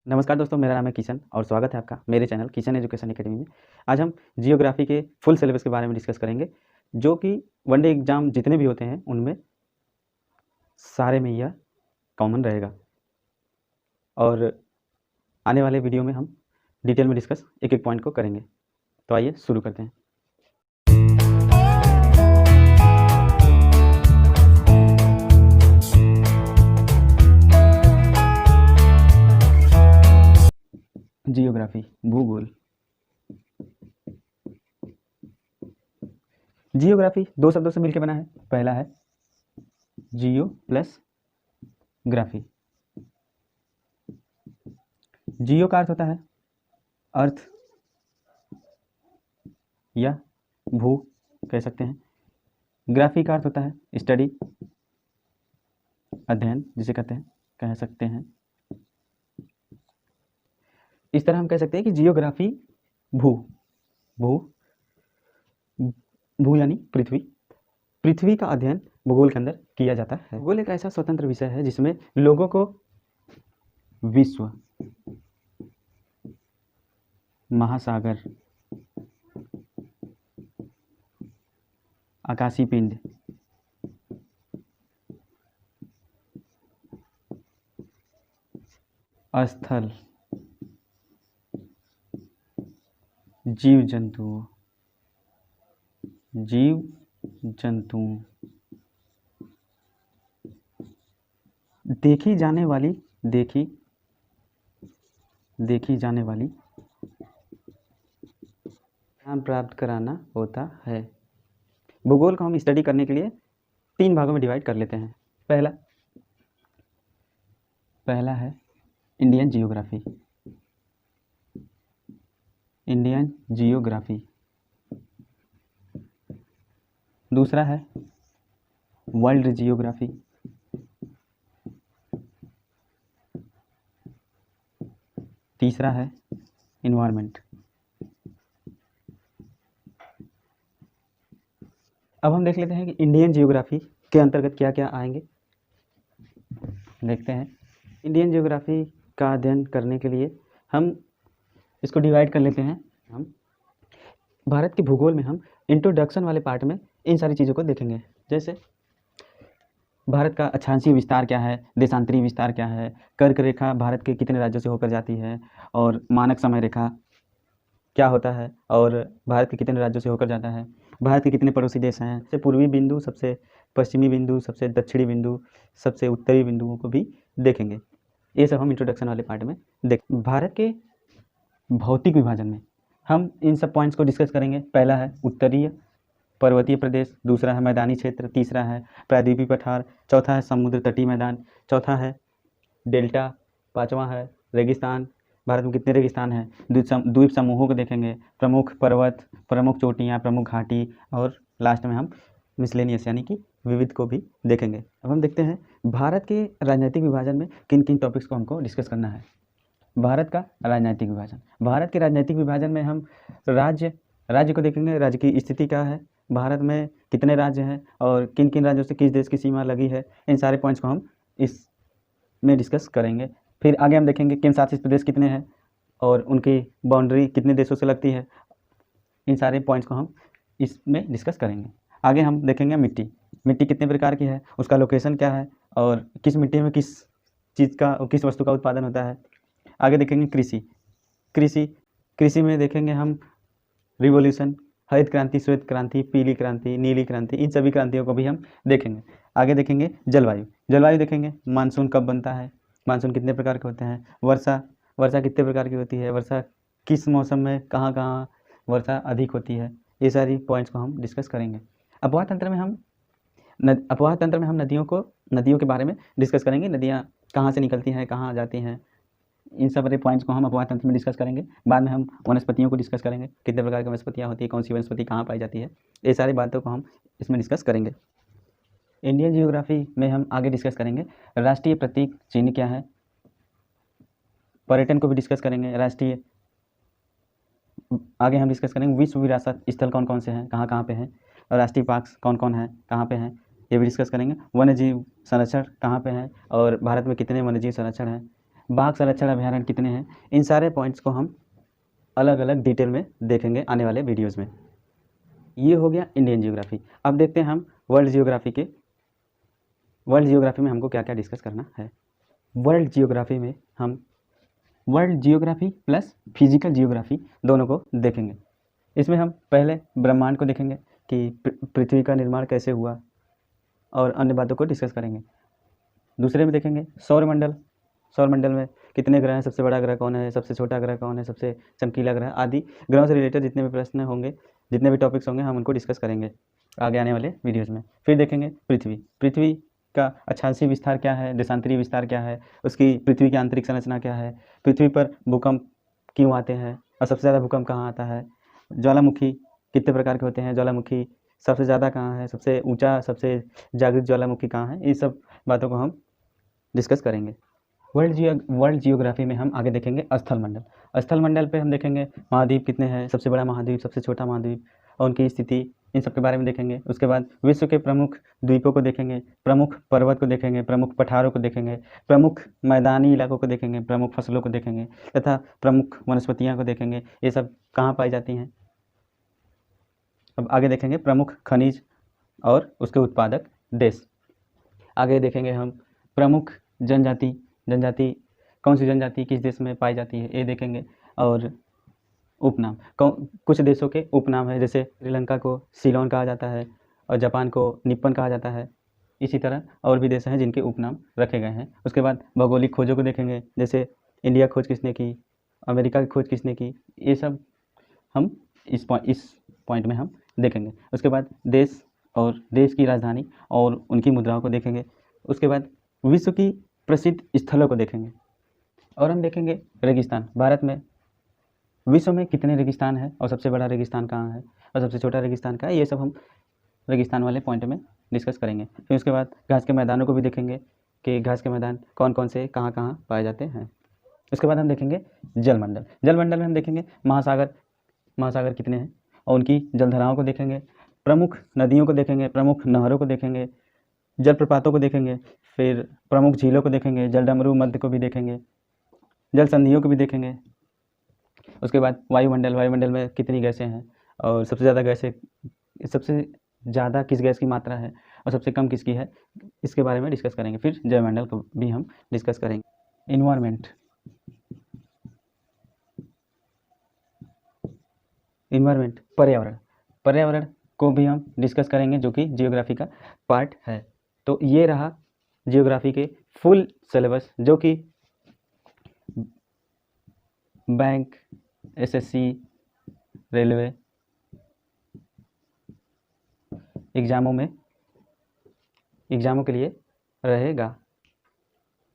नमस्कार दोस्तों, मेरा नाम है किशन और स्वागत है आपका मेरे चैनल किशन एजुकेशन एकेडमी में। आज हम जियोग्राफी के फुल सिलेबस के बारे में डिस्कस करेंगे, जो कि वनडे एग्जाम जितने भी होते हैं उनमें सारे में यह कॉमन रहेगा। और आने वाले वीडियो में हम डिटेल में डिस्कस एक एक पॉइंट को करेंगे। तो आइए शुरू करते हैं। जियोग्राफी, भूगोल। जियोग्राफी दो शब्दों से मिलकर बना है। पहला है जियो प्लस ग्राफी। जियो का अर्थ होता है अर्थ या भू कह सकते हैं। ग्राफी का अर्थ होता है स्टडी, अध्ययन जिसे कहते हैं, कह सकते हैं। इस तरह हम कह सकते हैं कि जियोग्राफी भू भू भू यानी पृथ्वी का अध्ययन भूगोल के अंदर किया जाता है। भूगोल एक ऐसा स्वतंत्र विषय है जिसमें लोगों को विश्व, महासागर, आकाशीय पिंड, स्थल, जीव जंतु, देखी जाने वाली ज्ञान प्राप्त कराना होता है। भूगोल को हम स्टडी करने के लिए 3 भागों में डिवाइड कर लेते हैं। पहला है इंडियन जियोग्राफी। दूसरा है वर्ल्ड जियोग्राफी। तीसरा है इन्वायरमेंट। अब हम देख लेते हैं कि इंडियन जियोग्राफी के अंतर्गत क्या क्या आएंगे। देखते हैं। इंडियन जियोग्राफी का अध्ययन करने के लिए हम इसको डिवाइड कर लेते हैं। हम भारत के भूगोल में हम इंट्रोडक्शन वाले पार्ट में इन सारी चीज़ों को देखेंगे। जैसे भारत का अक्षांशीय विस्तार क्या है, देशांतरीय विस्तार क्या है, कर्क रेखा भारत के कितने राज्यों से होकर जाती है, और मानक समय रेखा क्या होता है और भारत के कितने राज्यों से होकर जाता है, भारत के कितने पड़ोसी देश हैं, सबसे पूर्वी बिंदु, सबसे पश्चिमी बिंदु, सबसे दक्षिणी बिंदु, सबसे उत्तरी बिंदुओं को भी देखेंगे। ये सब हम इंट्रोडक्शन वाले पार्ट में भारत के भौतिक विभाजन में हम इन सब पॉइंट्स को डिस्कस करेंगे। पहला है उत्तरीय पर्वतीय प्रदेश, दूसरा है मैदानी क्षेत्र, तीसरा है प्रायद्वीपीय पठार, चौथा है समुद्र तटीय मैदान, चौथा है डेल्टा, पांचवा है रेगिस्तान, भारत में कितने रेगिस्तान हैं, द्वीप समूहों को देखेंगे, प्रमुख पर्वत, प्रमुख चोटियाँ, प्रमुख घाटी, और लास्ट में हम मिसलेनियस यानी कि विविध को भी देखेंगे। अब हम देखते हैं भारत के राजनीतिक विभाजन में किन किन टॉपिक्स को हमको डिस्कस करना है। भारत का राजनीतिक विभाजन। भारत के राजनीतिक विभाजन में हम राज्य को देखेंगे, राज्य की स्थिति क्या है, भारत में कितने राज्य हैं और किन किन राज्यों से किस देश की सीमा लगी है, इन सारे पॉइंट्स को हम इसमें डिस्कस करेंगे। फिर आगे हम देखेंगे केंद्र शासित प्रदेश कितने हैं और उनकी बाउंड्री कितने देशों से लगती है, इन सारे पॉइंट्स को हम इसमें डिस्कस करेंगे। आगे हम देखेंगे मिट्टी कितने प्रकार की है, उसका लोकेशन क्या है और किस मिट्टी में किस चीज़ का, किस वस्तु का उत्पादन होता है। आगे देखेंगे कृषि में देखेंगे हम रिवोल्यूशन, हरित क्रांति, श्वेत क्रांति, पीली क्रांति, नीली क्रांति, इन सभी क्रांतियों को भी हम देखेंगे। आगे देखेंगे जलवायु देखेंगे, मानसून कब बनता है, मानसून कितने प्रकार के होते हैं, वर्षा कितने प्रकार की होती है, वर्षा किस मौसम में कहाँ कहाँ वर्षा अधिक होती है, ये सारी पॉइंट्स को हम डिस्कस करेंगे। अपवाह तंत्र में हम नदियों के बारे में डिस्कस करेंगे। नदियाँ कहाँ से निकलती हैं, कहाँ जाती हैं, इन सब बड़े पॉइंट्स को हम अपवाह तंत्र में डिस्कस करेंगे। बाद में हम वनस्पतियों को डिस्कस करेंगे, कितने प्रकार की वनस्पतियाँ होती है, कौन सी वनस्पति कहाँ पाई जाती है, ये सारी बातों को हम इसमें डिस्कस करेंगे। इंडियन जियोग्राफी में हम आगे डिस्कस करेंगे राष्ट्रीय प्रतीक चिन्ह क्या है, पर्यटन को भी डिस्कस करेंगे। आगे हम डिस्कस करेंगे विश्व विरासत स्थल कौन कौन से हैं, कहाँ कहाँ पे हैं, और राष्ट्रीय पार्क कौन कौन है, कहाँ पे हैं, ये भी डिस्कस करेंगे। वन्य जीव संरक्षण कहाँ पे हैं और भारत में कितने वन्य जीव संरक्षण हैं, बाघ संरक्षण अभयारण्य कितने हैं, इन सारे पॉइंट्स को हम अलग अलग डिटेल में देखेंगे आने वाले वीडियोज़ में। ये हो गया इंडियन जियोग्राफी। अब देखते हैं हम वर्ल्ड जियोग्राफी में हमको क्या क्या डिस्कस करना है। वर्ल्ड जियोग्राफी में हम world geography plus physical geography दोनों को देखेंगे। इसमें हम पहले ब्रह्मांड को देखेंगे कि पृथ्वी का निर्माण कैसे हुआ और अन्य बातों को डिस्कस करेंगे। दूसरे में देखेंगे सौरमंडल में कितने ग्रह हैं, सबसे बड़ा ग्रह कौन है, सबसे छोटा ग्रह कौन है, सबसे चमकीला ग्रह आदि ग्रहों से रिलेटेड जितने भी प्रश्न होंगे, जितने भी टॉपिक्स होंगे, हम उनको डिस्कस करेंगे आगे आने वाले वीडियोज़ में। फिर देखेंगे पृथ्वी का अक्षांशीय विस्तार क्या है, देशांतरीय विस्तार क्या है, उसकी पृथ्वी की आंतरिक संरचना क्या है, पृथ्वी पर भूकंप क्यों आते हैं और सबसे ज़्यादा भूकंप कहाँ आता है, ज्वालामुखी कितने प्रकार के होते हैं, ज्वालामुखी सबसे ज़्यादा कहाँ है, सबसे ऊंचा सबसे जागृत ज्वालामुखी कहाँ है, ये सब बातों को हम डिस्कस करेंगे। वर्ल्ड जियोग्राफी में हम आगे देखेंगे स्थल मंडल पे हम देखेंगे महाद्वीप कितने हैं, सबसे बड़ा महाद्वीप, सबसे छोटा महाद्वीप और उनकी स्थिति, इन सब के बारे में देखेंगे। उसके बाद विश्व के प्रमुख द्वीपों को देखेंगे, प्रमुख पर्वत को देखेंगे, प्रमुख पठारों को देखेंगे, प्रमुख मैदानी इलाकों को देखेंगे, प्रमुख फसलों को देखेंगे तथा प्रमुख वनस्पतियाँ को देखेंगे, ये सब कहाँ पाई जाती हैं। अब आगे देखेंगे प्रमुख खनिज और उसके उत्पादक देश। आगे देखेंगे हम प्रमुख जनजाति कौन सी जनजाति किस देश में पाई जाती है, ये देखेंगे। और उपनाम, कुछ देशों के उपनाम है, जैसे श्रीलंका को सीलोन कहा जाता है और जापान को निप्पन कहा जाता है। इसी तरह और भी देश हैं जिनके उपनाम रखे गए हैं। उसके बाद भौगोलिक खोजों को देखेंगे, जैसे इंडिया खोज किसने की, अमेरिका की खोज किसने की, ये सब हम इस पॉइंट में हम देखेंगे। उसके बाद देश और देश की राजधानी और उनकी मुद्राओं को देखेंगे। उसके बाद विश्व की प्रसिद्ध स्थलों को देखेंगे और हम देखेंगे रेगिस्तान। भारत में विश्व में कितने रेगिस्तान हैं और सबसे बड़ा रेगिस्तान कहाँ है और सबसे छोटा रेगिस्तान कहाँ है, ये सब हम रेगिस्तान वाले पॉइंट में डिस्कस करेंगे। फिर उसके बाद घास के मैदानों को भी देखेंगे कि घास के मैदान कौन कौन से कहाँ कहाँ पाए जाते हैं। उसके बाद हम देखेंगे जलमंडल में हम देखेंगे महासागर कितने हैं और उनकी जलधाराओं को देखेंगे, प्रमुख नदियों को देखेंगे, प्रमुख नहरों को देखेंगे, जलप्रपातों को देखेंगे, फिर प्रमुख झीलों को देखेंगे, जलडमरू मध्य को भी देखेंगे, जल संधियों को भी देखेंगे। उसके बाद वायुमंडल में कितनी गैसें हैं और सबसे ज़्यादा किस गैस की मात्रा है और सबसे कम किसकी है, इसके बारे में डिस्कस करेंगे। फिर जलमंडल को भी हम डिस्कस करेंगे। इन्वायरमेंट पर्यावरण को भी हम डिस्कस करेंगे, जो कि जियोग्राफी का पार्ट है। तो ये रहा जियोग्राफी के फुल सिलेबस, जो कि बैंक, एसएससी, रेलवे एग्ज़ामों के लिए रहेगा।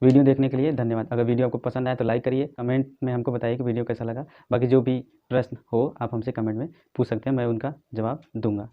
वीडियो देखने के लिए धन्यवाद। अगर वीडियो आपको पसंद आए तो लाइक करिए, कमेंट में हमको बताइए कि वीडियो कैसा लगा। बाकी जो भी प्रश्न हो आप हमसे कमेंट में पूछ सकते हैं, मैं उनका जवाब दूंगा।